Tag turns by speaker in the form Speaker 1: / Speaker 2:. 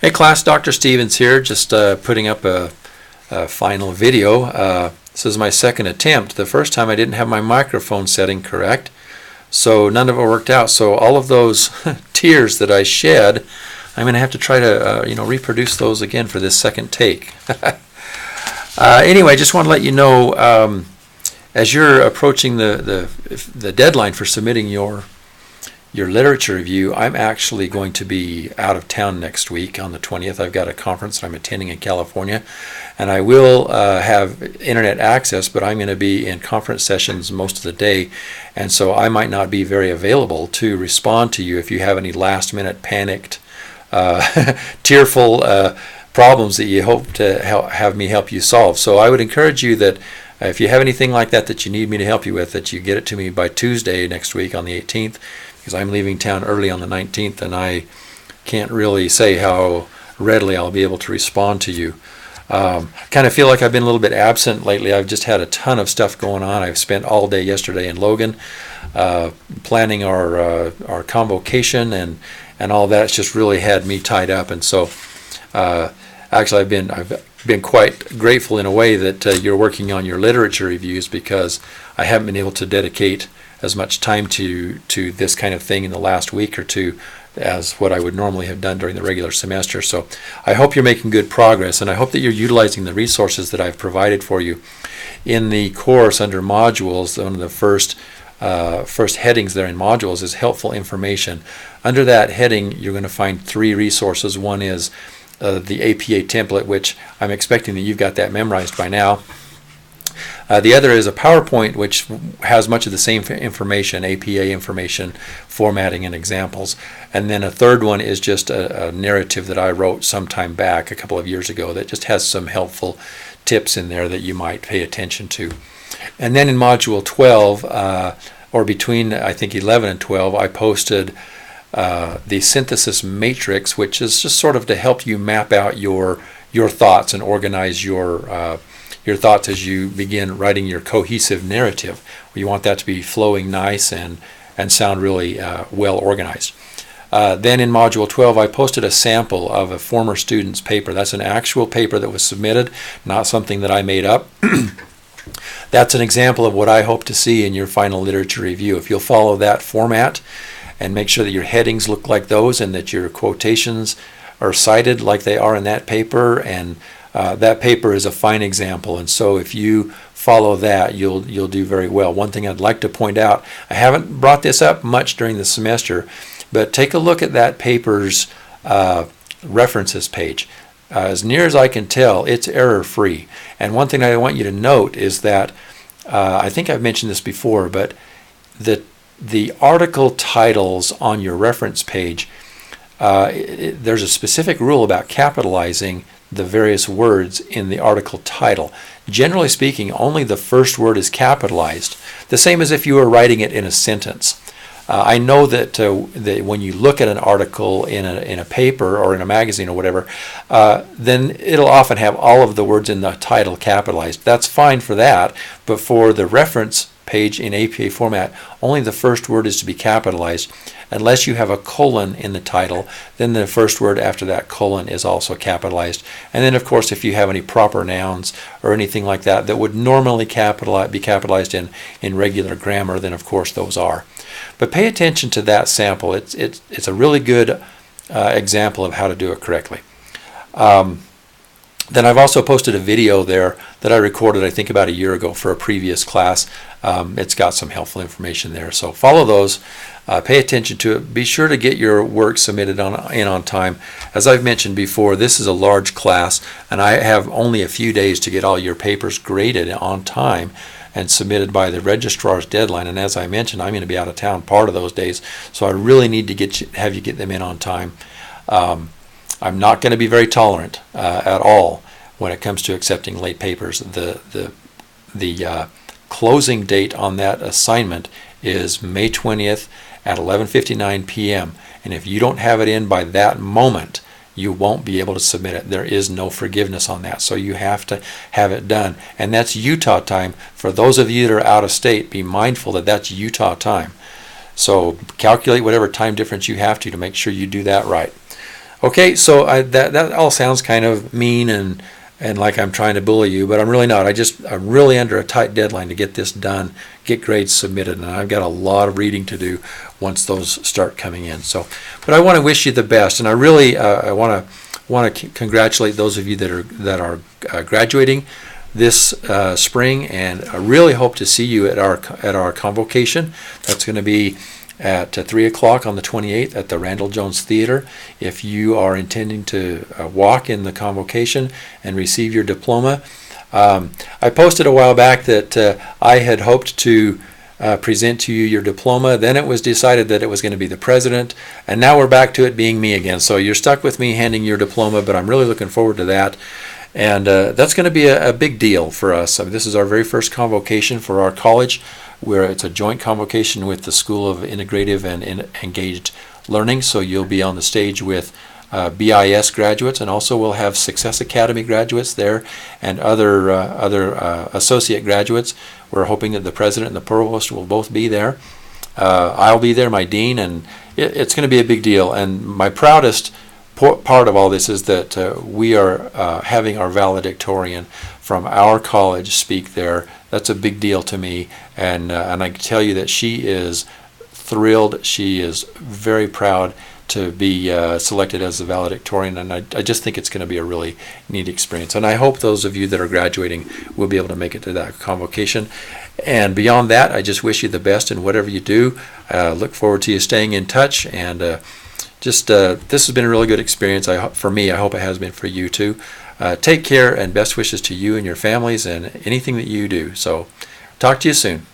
Speaker 1: Hey class, Dr. Stevens here, just putting up a final video. This is my second attempt. The first time I didn't have my microphone setting correct, so none of it worked out. So all of those tears that I shed, I'm going to have to try to reproduce those again for this second take. Anyway, just want to let you know, as you're approaching the deadline for submitting your literature review, I'm actually going to be out of town next week on the 20th. I've got a conference that I'm attending in California, and I will have internet access, but I'm going to be in conference sessions most of the day, and so I might not be very available to respond to you if you have any last-minute panicked, tearful problems that you hope to have me help you solve. So I would encourage you that if you have anything like that you need me to help you with, that you get it to me by Tuesday next week on the 18th, because I'm leaving town early on the 19th, and I can't really say how readily I'll be able to respond to you. Kind of feel like I've been a little bit absent lately. I've just had a ton of stuff going on. I've spent all day yesterday in Logan planning our convocation and all that. It's just really had me tied up, and so actually I've been quite grateful in a way that you're working on your literature reviews, because I haven't been able to dedicate as much time to this kind of thing in the last week or two as what I would normally have done during the regular semester. So I hope you're making good progress, and I hope that you're utilizing the resources that I've provided for you. In the course under modules, one of the first headings there in modules is helpful information. Under that heading, you're going to find 3 resources. One is the APA template, which I'm expecting that you've got that memorized by now. The other is a PowerPoint, which has much of the same information, APA information, formatting, and examples. And then a third one is just a narrative that I wrote some time back, a couple of years ago, that just has some helpful tips in there that you might pay attention to. And then in Module 12, or between I think 11 and 12, I posted the synthesis matrix, which is just sort of to help you map out your thoughts and organize your thoughts as you begin writing your cohesive narrative. You want that to be flowing nice and sound really well organized. Then in Module 12, I posted a sample of a former student's paper. That's an actual paper that was submitted, not something that I made up. That's an example of what I hope to see in your final literature review. If you'll follow that format and make sure that your headings look like those and that your quotations are cited like they are in that paper, and that paper is a fine example, and so if you follow that, you'll do very well. One thing I'd like to point out, I haven't brought this up much during the semester, but take a look at that paper's references page. As near as I can tell, it's error-free. And one thing I want you to note is that, I think I've mentioned this before, but the article titles on your reference page, there's a specific rule about capitalizing the various words in the article title. Generally speaking, only the first word is capitalized, the same as if you were writing it in a sentence. I know that when you look at an article in a paper or in a magazine or whatever, then it'll often have all of the words in the title capitalized. That's fine for that, but for the reference page in APA format, only the first word is to be capitalized. Unless you have a colon in the title, then the first word after that colon is also capitalized. And then, of course, if you have any proper nouns or anything like that that would normally be capitalized in regular grammar, then of course those are. But pay attention to that sample. It's a really good example of how to do it correctly. Then I've also posted a video there that I recorded, I think, about a year ago for a previous class. It's got some helpful information there. So follow those. Pay attention to it. Be sure to get your work submitted on time. As I've mentioned before, this is a large class, and I have only a few days to get all your papers graded on time and submitted by the registrar's deadline. And as I mentioned, I'm going to be out of town part of those days, so I really need to have you get them in on time. I'm not going to be very tolerant at all when it comes to accepting late papers. The closing date on that assignment is May 20th at 11:59 p.m. And if you don't have it in by that moment, you won't be able to submit it. There is no forgiveness on that, so you have to have it done. And that's Utah time. For those of you that are out of state, be mindful that that's Utah time. So calculate whatever time difference you have to make sure you do that right. Okay, so that all sounds kind of mean and like I'm trying to bully you, but I'm really not. I'm really under a tight deadline to get this done, get grades submitted, and I've got a lot of reading to do once those start coming in. So, but I want to wish you the best, and I really I want to congratulate those of you that are graduating this spring, and I really hope to see you at our convocation. That's going to be at 3 o'clock on the 28th at the Randall Jones Theater. If you are intending to walk in the convocation and receive your diploma, I posted a while back that I had hoped to present to you your diploma. Then it was decided that it was going to be the president, and now we're back to it being me again. So you're stuck with me handing your diploma, but I'm really looking forward to that. And that's going to be a big deal for us. I mean, this is our very first convocation for our college, where it's a joint convocation with the School of Integrative and Engaged Learning. So you'll be on the stage with BIS graduates, and also we'll have Success Academy graduates there and other associate graduates. We're hoping that the president and the provost will both be there. I'll be there, my dean, and it's going to be a big deal. And my proudest part of all this is that we are having our valedictorian from our college speak there. That's a big deal to me, and I can tell you that she is thrilled. She is very proud to be selected as the valedictorian, and I just think it's going to be a really neat experience. And I hope those of you that are graduating will be able to make it to that convocation. And beyond that, I just wish you the best in whatever you do. Look forward to you staying in touch, and this has been a really good experience for me. I hope it has been for you too. Take care, and best wishes to you and your families and anything that you do. So talk to you soon.